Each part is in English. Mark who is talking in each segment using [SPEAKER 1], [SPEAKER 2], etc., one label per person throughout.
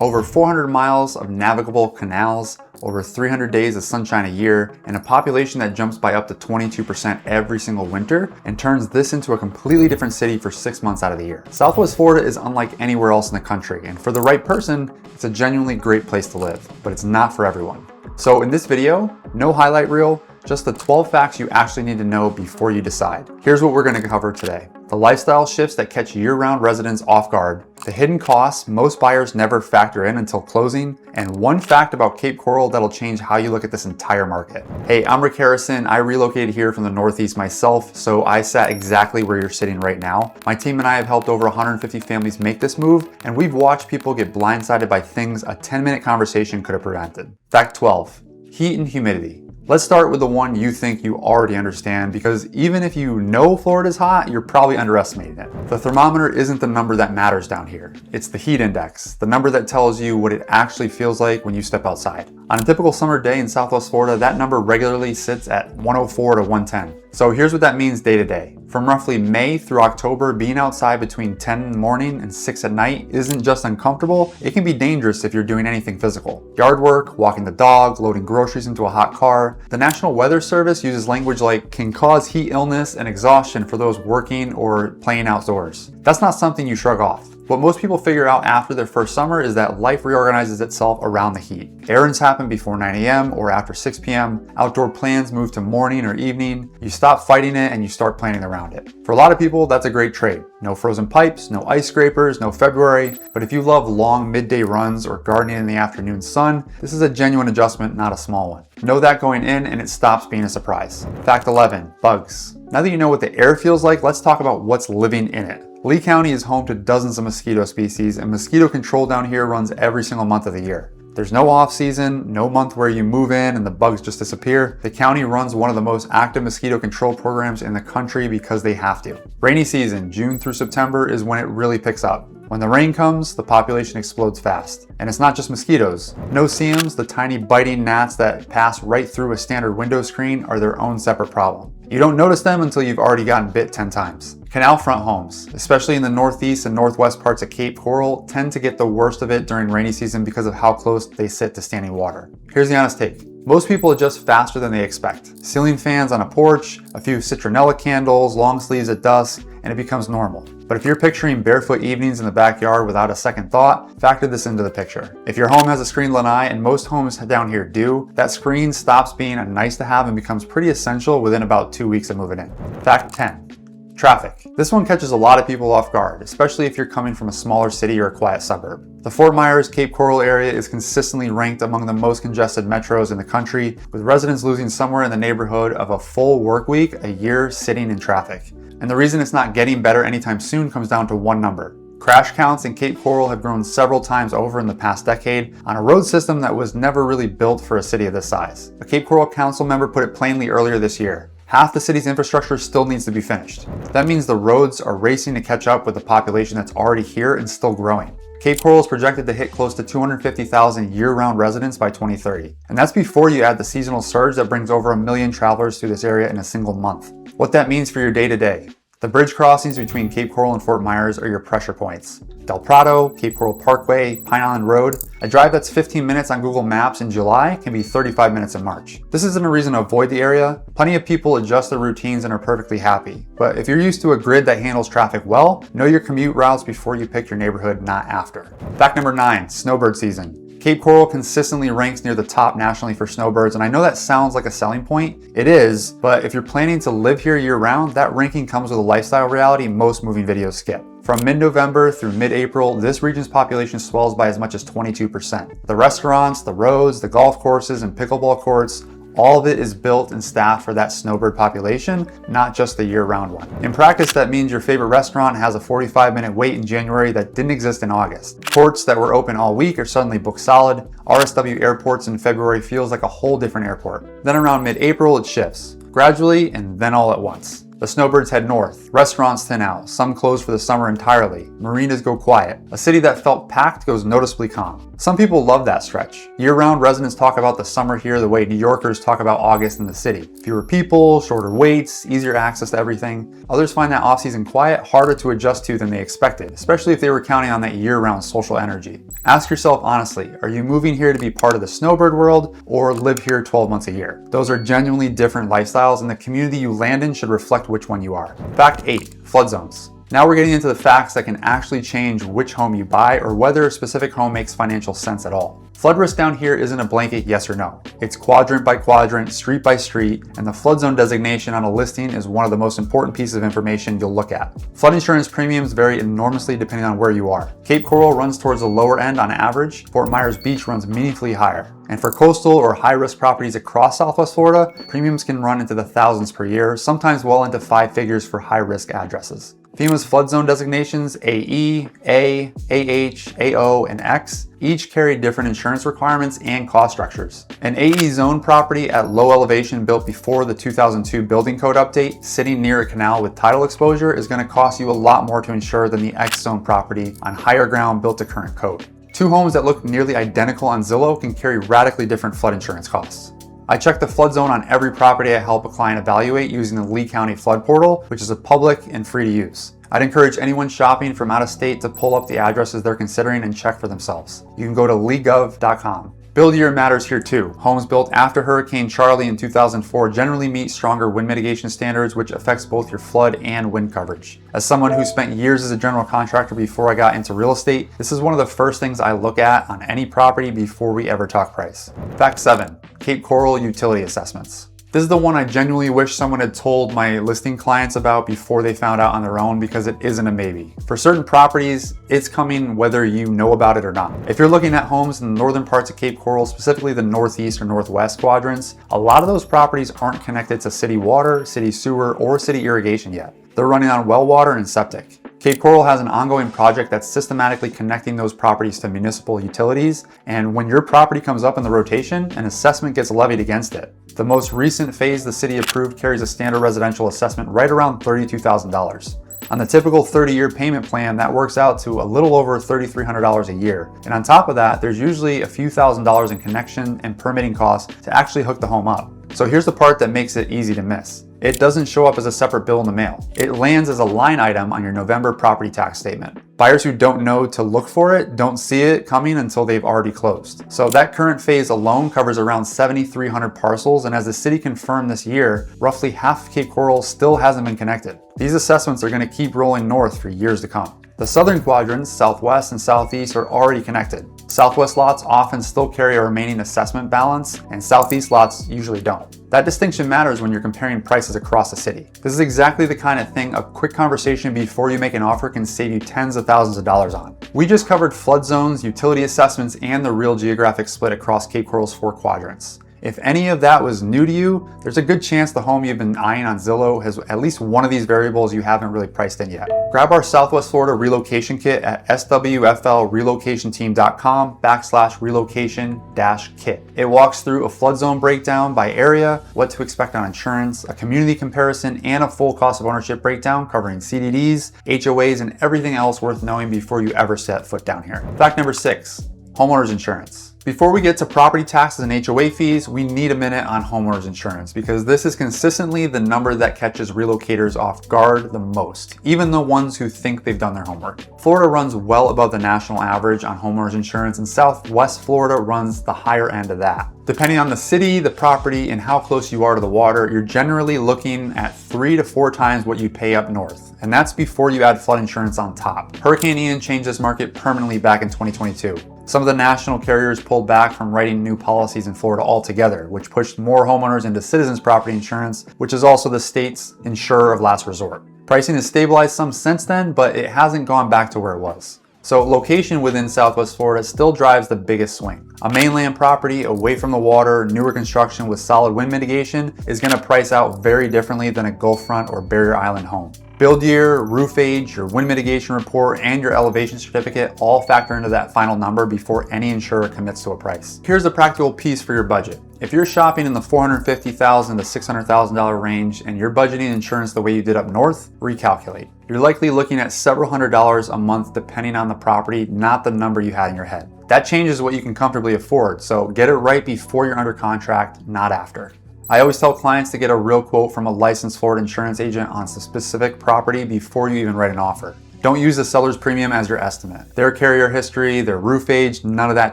[SPEAKER 1] Over 400 miles of navigable canals, over 300 days of sunshine a year, and a population that jumps by up to 22% every single winter and turns this into a completely different city for 6 months out of the year. Southwest Florida is unlike anywhere else in the country, and for the right person, it's a genuinely great place to live, but it's not for everyone. So in this video, no highlight reel, just the 12 facts you actually need to know before you decide. Here's what we're going to cover today. The lifestyle shifts that catch year-round residents off guard, the hidden costs most buyers never factor in until closing, and one fact about Cape Coral that'll change how you look at this entire market. Hey, I'm Rick Harrison. I relocated here from the Northeast myself, so I sat exactly where you're sitting right now. My team and I have helped over 150 families make this move, and we've watched people get blindsided by things a 10-minute conversation could have prevented. Fact 12, heat and humidity. Let's start with the one you think you already understand, because even if you know Florida's hot, you're probably underestimating it. The thermometer isn't the number that matters down here. It's the heat index, the number that tells you what it actually feels like when you step outside. On a typical summer day in Southwest Florida, that number regularly sits at 104 to 110. So here's what that means day to day. From roughly May through October, being outside between 10 in the morning and 6 at night isn't just uncomfortable, it can be dangerous if you're doing anything physical. Yard work, walking the dog, loading groceries into a hot car. The National Weather Service uses language like can cause heat illness and exhaustion for those working or playing outdoors. That's not something you shrug off. What most people figure out after their first summer is that life reorganizes itself around the heat. Errands happen before 9 a.m. or after 6 p.m. Outdoor plans move to morning or evening. You stop fighting it and you start planning around it. For a lot of people, that's a great trade. No frozen pipes, no ice scrapers, no February. But if you love long midday runs or gardening in the afternoon sun, this is a genuine adjustment, not a small one. Know that going in and it stops being a surprise. Fact 11, bugs. Now that you know what the air feels like, let's talk about what's living in it. Lee County is home to dozens of mosquito species, and mosquito control down here runs every single month of the year. There's no off season, no month where you move in and the bugs just disappear. The county runs one of the most active mosquito control programs in the country because they have to. Rainy season, June through September, is when it really picks up. When the rain comes, the population explodes fast. And it's not just mosquitoes. No-see-ums, the tiny biting gnats that pass right through a standard window screen, are their own separate problem. You don't notice them until you've already gotten bit 10 times. Canal front homes, especially in the northeast and northwest parts of Cape Coral, tend to get the worst of it during rainy season because of how close they sit to standing water. Here's the honest take. Most people adjust faster than they expect. Ceiling fans on a porch, a few citronella candles, long sleeves at dusk, and it becomes normal. But if you're picturing barefoot evenings in the backyard without a second thought, factor this into the picture. If your home has a screen lanai, and most homes down here do, that screen stops being a nice to have and becomes pretty essential within about 2 weeks of moving in. Fact 10. Traffic. This one catches a lot of people off guard, especially if you're coming from a smaller city or a quiet suburb. The Fort Myers, Cape Coral area is consistently ranked among the most congested metros in the country, with residents losing somewhere in the neighborhood of a full work week a year sitting in traffic. And the reason it's not getting better anytime soon comes down to one number. Crash counts in Cape Coral have grown several times over in the past decade on a road system that was never really built for a city of this size. A Cape Coral council member put it plainly earlier this year. Half the city's infrastructure still needs to be finished. That means the roads are racing to catch up with the population that's already here and still growing. Cape Coral is projected to hit close to 250,000 year-round residents by 2030. And that's before you add the seasonal surge that brings over 1 million travelers through this area in a single month. What that means for your day-to-day. The bridge crossings between Cape Coral and Fort Myers are your pressure points. Del Prado, Cape Coral Parkway, Pine Island Road. A drive that's 15 minutes on Google Maps in July can be 35 minutes in March. This isn't a reason to avoid the area. Plenty of people adjust their routines and are perfectly happy. But if you're used to a grid that handles traffic well, know your commute routes before you pick your neighborhood, not after. Fact number 9, snowbird season. Cape Coral consistently ranks near the top nationally for snowbirds, and I know that sounds like a selling point. It is, but if you're planning to live here year-round, that ranking comes with a lifestyle reality most moving videos skip. From mid-November through mid-April, this region's population swells by as much as 22%. The restaurants, the roads, the golf courses, and pickleball courts, all of it is built and staffed for that snowbird population, not just the year-round one. In practice, that means your favorite restaurant has a 45-minute wait in January that didn't exist in August. Ports that were open all week are suddenly booked solid. RSW airports in February feels like a whole different airport. Then around mid-April, it shifts, gradually and then all at once. The snowbirds head north, restaurants thin out, some close for the summer entirely, marinas go quiet. A city that felt packed goes noticeably calm. Some people love that stretch. Year-round residents talk about the summer here the way New Yorkers talk about August in the city. Fewer people, shorter waits, easier access to everything. Others find that off-season quiet harder to adjust to than they expected, especially if they were counting on that year-round social energy. Ask yourself honestly, are you moving here to be part of the snowbird world or live here 12 months a year? Those are genuinely different lifestyles, and the community you land in should reflect which one you are. Fact 8, flood zones. Now we're getting into the facts that can actually change which home you buy or whether a specific home makes financial sense at all. Flood risk down here isn't a blanket yes or no. It's quadrant by quadrant, street by street, and the flood zone designation on a listing is one of the most important pieces of information you'll look at. Flood insurance premiums vary enormously depending on where you are. Cape Coral runs towards the lower end on average. Fort Myers Beach runs meaningfully higher. And for coastal or high-risk properties across Southwest Florida, premiums can run into the thousands per year, sometimes well into 5 figures for high-risk addresses. FEMA's flood zone designations AE, A, AH, AO, and X each carry different insurance requirements and cost structures. An AE zone property at low elevation built before the 2002 building code update sitting near a canal with tidal exposure is going to cost you a lot more to insure than the X zone property on higher ground built to current code. Two homes that look nearly identical on Zillow can carry radically different flood insurance costs. I check the flood zone on every property I help a client evaluate using the Lee County Flood Portal, which is a public and free to use. I'd encourage anyone shopping from out of state to pull up the addresses they're considering and check for themselves. You can go to leegov.com. Build year matters here too. Homes built after Hurricane Charlie in 2004 generally meet stronger wind mitigation standards, which affects both your flood and wind coverage. As someone who spent years as a general contractor before I got into real estate, this is one of the first things I look at on any property before we ever talk price. Fact 7, Cape Coral utility assessments. This is the one I genuinely wish someone had told my listing clients about before they found out on their own, because it isn't a maybe. For certain properties, it's coming whether you know about it or not. If you're looking at homes in the northern parts of Cape Coral, specifically the northeast or northwest quadrants, a lot of those properties aren't connected to city water, city sewer, or city irrigation yet. They're running on well water and septic. Cape Coral has an ongoing project that's systematically connecting those properties to municipal utilities, and when your property comes up in the rotation, an assessment gets levied against it. The most recent phase the city approved carries a standard residential assessment right around $32,000. On the typical 30-year payment plan, that works out to a little over $3,300 a year. And on top of that, there's usually a few $1,000s in connection and permitting costs to actually hook the home up. So here's the part that makes it easy to miss. It doesn't show up as a separate bill in the mail. It lands as a line item on your November property tax statement. Buyers who don't know to look for it don't see it coming until they've already closed. So that current phase alone covers around 7,300 parcels, and as the city confirmed this year, roughly half of Cape Coral still hasn't been connected. These assessments are going to keep rolling north for years to come. The southern quadrants, southwest and southeast, are already connected. Southwest lots often still carry a remaining assessment balance, and southeast lots usually don't. That distinction matters when you're comparing prices across the city. This is exactly the kind of thing a quick conversation before you make an offer can save you tens of thousands of dollars on. We just covered flood zones, utility assessments, and the real geographic split across Cape Coral's 4 quadrants. If any of that was new to you, there's a good chance the home you've been eyeing on Zillow has at least one of these variables you haven't really priced in yet. Grab our Southwest Florida relocation kit at swflrelocationteam.com/relocation-kit. It walks through a flood zone breakdown by area, what to expect on insurance, a community comparison, and a full cost of ownership breakdown covering CDDs, HOAs, and everything else worth knowing before you ever set foot down here. Fact number 6, homeowners insurance. Before we get to property taxes and HOA fees, we need a minute on homeowners insurance, because this is consistently the number that catches relocators off guard the most, even the ones who think they've done their homework. Florida runs well above the national average on homeowners insurance, and Southwest Florida runs the higher end of that. Depending on the city, the property, and how close you are to the water, you're generally looking at 3 to 4 times what you pay up north. And that's before you add flood insurance on top. Hurricane Ian changed this market permanently back in 2022. Some of the national carriers pulled back from writing new policies in Florida altogether, which pushed more homeowners into Citizens Property Insurance, which is also the state's insurer of last resort. Pricing has stabilized some since then, but it hasn't gone back to where it was. So location within Southwest Florida still drives the biggest swing. A mainland property away from the water, newer construction with solid wind mitigation is going to price out very differently than a Gulf front or barrier island home. Build year, roof age, your wind mitigation report, and your elevation certificate all factor into that final number before any insurer commits to a price. Here's a practical piece for your budget. If you're shopping in the $450,000 to $600,000 range and you're budgeting insurance the way you did up north, recalculate. You're likely looking at several $100s a month depending on the property, not the number you had in your head. That changes what you can comfortably afford, so get it right before you're under contract, not after. I always tell clients to get a real quote from a licensed Florida insurance agent on some specific property before you even write an offer. Don't use the seller's premium as your estimate. Their carrier history, their roof age, none of that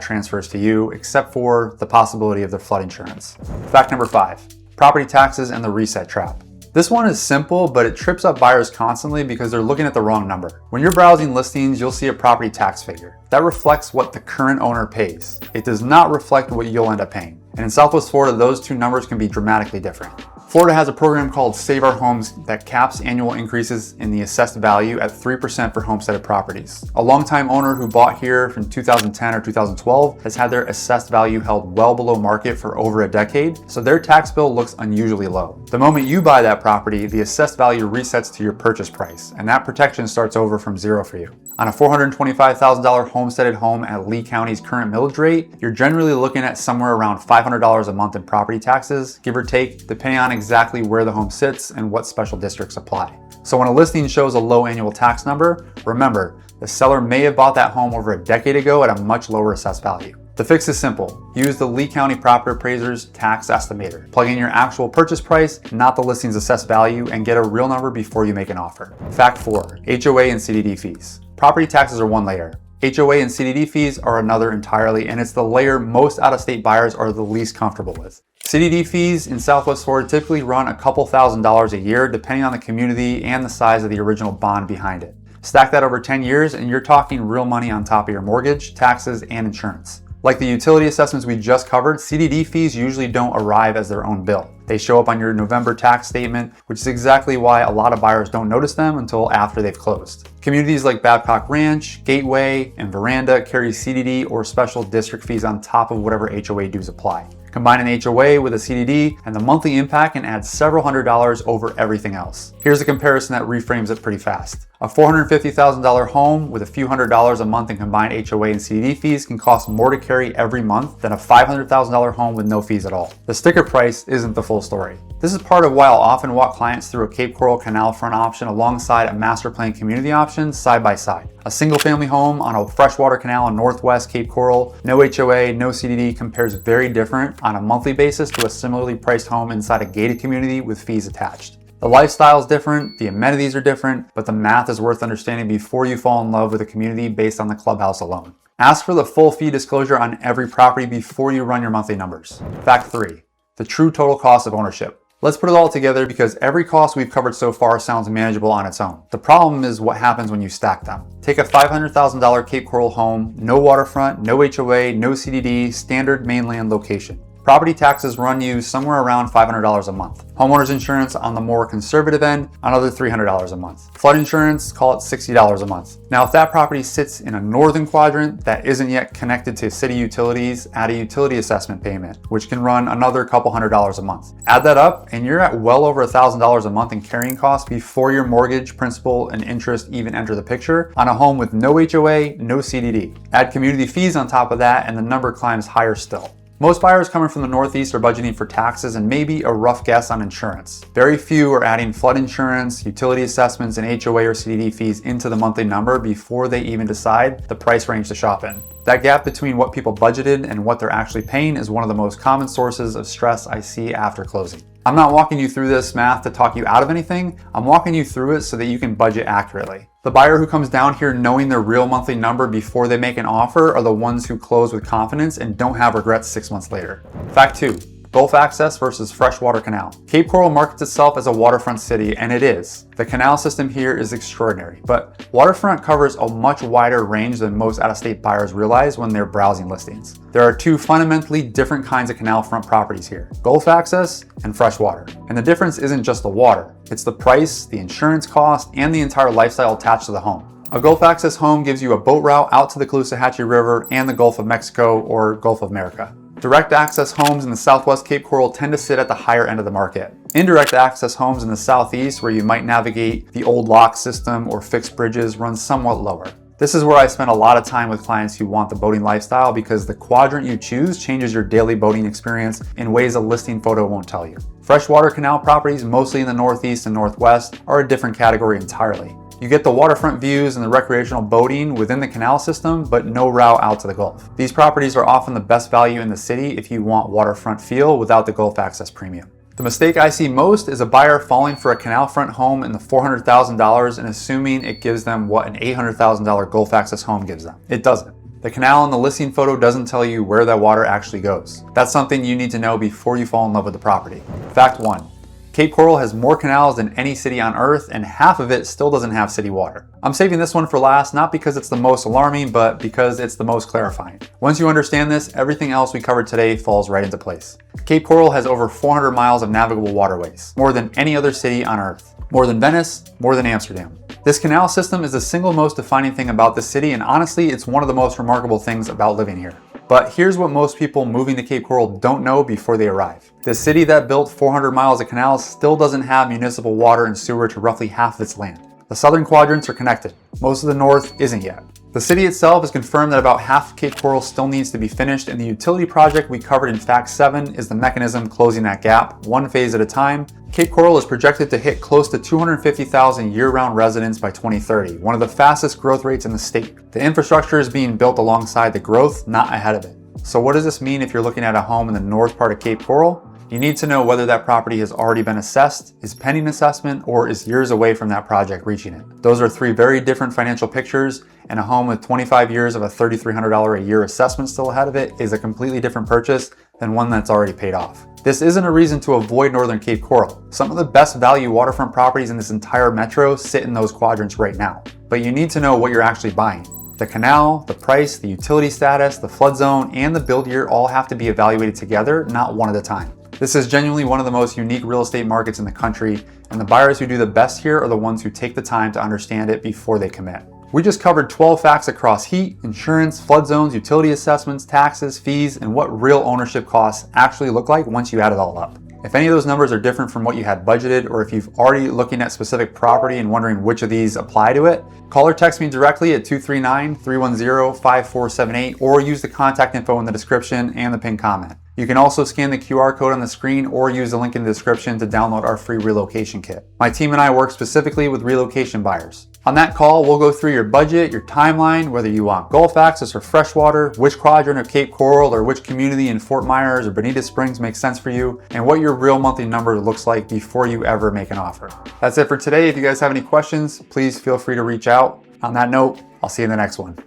[SPEAKER 1] transfers to you except for the possibility of their flood insurance. Fact number 5, property taxes and the reset trap. This one is simple, but it trips up buyers constantly because they're looking at the wrong number. When you're browsing listings, you'll see a property tax figure. That reflects what the current owner pays. It does not reflect what you'll end up paying. And in Southwest Florida, those two numbers can be dramatically different. Florida has a program called Save Our Homes that caps annual increases in the assessed value at 3% for homesteaded properties. A longtime owner who bought here from 2010 or 2012 has had their assessed value held well below market for over a decade, so their tax bill looks unusually low. The moment you buy that property, the assessed value resets to your purchase price, and that protection starts over from zero for you. On a $425,000 homesteaded home at Lee County's current millage rate, you're generally looking at somewhere around $500 a month in property taxes, give or take, depending on exactly where the home sits and what special districts apply. So when a listing shows a low annual tax number, remember, the seller may have bought that home over a decade ago at a much lower assessed value. The fix is simple. Use the Lee County Property Appraiser's tax estimator. Plug in your actual purchase price, not the listing's assessed value, and get a real number before you make an offer. Fact 4, HOA and CDD fees. Property taxes are one layer. HOA and CDD fees are another entirely, and it's the layer most out-of-state buyers are the least comfortable with. CDD fees in Southwest Florida typically run a couple $1,000s a year depending on the community and the size of the original bond behind it. Stack that over 10 years and you're talking real money on top of your mortgage, taxes, and insurance. Like the utility assessments we just covered, CDD fees usually don't arrive as their own bill. They show up on your November tax statement, which is exactly why a lot of buyers don't notice them until after they've closed. Communities like Babcock Ranch, Gateway, and Veranda carry CDD or special district fees on top of whatever HOA dues apply. Combine an HOA with a CDD and the monthly impact can add several $100s over everything else. Here's a comparison that reframes it pretty fast. A $450,000 home with a few $100s a month in combined HOA and CDD fees can cost more to carry every month than a $500,000 home with no fees at all. The sticker price isn't the full story. This is part of why I'll often walk clients through a Cape Coral canal front option alongside a master plan community option side by side. A single family home on a freshwater canal in Northwest Cape Coral, no HOA, no CDD compares very different on a monthly basis to a similarly priced home inside a gated community with fees attached. The lifestyle is different, the amenities are different, but the math is worth understanding before you fall in love with a community based on the clubhouse alone. Ask for the full fee disclosure on every property before you run your monthly numbers. Fact 3, the true total cost of ownership. Let's put it all together because every cost we've covered so far sounds manageable on its own. The problem is what happens when you stack them. Take a $500,000 Cape Coral home, no waterfront, no HOA, no CDD, standard mainland location. Property taxes run you somewhere around $500 a month. Homeowner's insurance on the more conservative end, another $300 a month. Flood insurance, call it $60 a month. Now, if that property sits in a northern quadrant that isn't yet connected to city utilities, add a utility assessment payment, which can run another couple $100s a month. Add that up and you're at well over $1,000 a month in carrying costs before your mortgage, principal, and interest even enter the picture on a home with no HOA, no CDD. Add community fees on top of that and the number climbs higher still. Most buyers coming from the Northeast are budgeting for taxes and maybe a rough guess on insurance. Very few are adding flood insurance, utility assessments, and HOA or CDD fees into the monthly number before they even decide the price range to shop in. That gap between what people budgeted and what they're actually paying is one of the most common sources of stress I see after closing. I'm not walking you through this math to talk you out of anything. I'm walking you through it so that you can budget accurately. The buyer who comes down here knowing their real monthly number before they make an offer are the ones who close with confidence and don't have regrets 6 months later. Fact 2. Gulf access versus freshwater canal. Cape Coral markets itself as a waterfront city, and it is. The canal system here is extraordinary, but waterfront covers a much wider range than most out-of-state buyers realize when they're browsing listings. There are two fundamentally different kinds of canal front properties here, Gulf access and freshwater. And the difference isn't just the water, it's the price, the insurance cost, and the entire lifestyle attached to the home. A Gulf access home gives you a boat route out to the Caloosahatchee River and the Gulf of Mexico or Gulf of America. Direct access homes in the southwest Cape Coral tend to sit at the higher end of the market. Indirect access homes in the southeast, where you might navigate the old lock system or fixed bridges, run somewhat lower. This is where I spend a lot of time with clients who want the boating lifestyle because the quadrant you choose changes your daily boating experience in ways a listing photo won't tell you. Freshwater canal properties, mostly in the northeast and northwest, are a different category entirely. You get the waterfront views and the recreational boating within the canal system, but no route out to the Gulf. These properties are often the best value in the city if you want waterfront feel without the Gulf access premium. The mistake I see most is a buyer falling for a canal front home in the $400,000 and assuming it gives them what an $800,000 Gulf access home gives them. It doesn't. The canal in the listing photo doesn't tell you where that water actually goes. That's something you need to know before you fall in love with the property. Fact 1. Cape Coral has more canals than any city on Earth, and half of it still doesn't have city water. I'm saving this one for last, not because it's the most alarming, but because it's the most clarifying. Once you understand this, everything else we covered today falls right into place. Cape Coral has over 400 miles of navigable waterways, more than any other city on Earth. More than Venice, more than Amsterdam. This canal system is the single most defining thing about the city, and honestly, it's one of the most remarkable things about living here. But here's what most people moving to Cape Coral don't know before they arrive. The city that built 400 miles of canals still doesn't have municipal water and sewer to roughly half of its land. The southern quadrants are connected. Most of the north isn't yet. The city itself has confirmed that about half of Cape Coral still needs to be finished, and the utility project we covered in Fact 7 is the mechanism closing that gap, one phase at a time. Cape Coral is projected to hit close to 250,000 year-round residents by 2030, one of the fastest growth rates in the state. The infrastructure is being built alongside the growth, not ahead of it. So what does this mean if you're looking at a home in the north part of Cape Coral? You need to know whether that property has already been assessed, is pending assessment, or is years away from that project reaching it. Those are three very different financial pictures, and a home with 25 years of a $3,300 a year assessment still ahead of it is a completely different purchase than one that's already paid off. This isn't a reason to avoid northern Cape Coral. Some of the best value waterfront properties in this entire metro sit in those quadrants right now. But you need to know what you're actually buying. The canal, the price, the utility status, the flood zone, and the build year all have to be evaluated together, not one at a time. This is genuinely one of the most unique real estate markets in the country, and the buyers who do the best here are the ones who take the time to understand it before they commit. We just covered 12 facts across heat, insurance, flood zones, utility assessments, taxes, fees, and what real ownership costs actually look like once you add it all up. If any of those numbers are different from what you had budgeted, or if you've already looking at specific property and wondering which of these apply to it, call or text me directly at 239-310-5478, or use the contact info in the description and the pinned comment. You can also scan the QR code on the screen or use the link in the description to download our free relocation kit. My team and I work specifically with relocation buyers. On that call, we'll go through your budget, your timeline, whether you want Gulf access or freshwater, which quadrant of Cape Coral or which community in Fort Myers or Bonita Springs makes sense for you, and what your real monthly number looks like before you ever make an offer. That's it for today. If you guys have any questions, please feel free to reach out. On that note, I'll see you in the next one.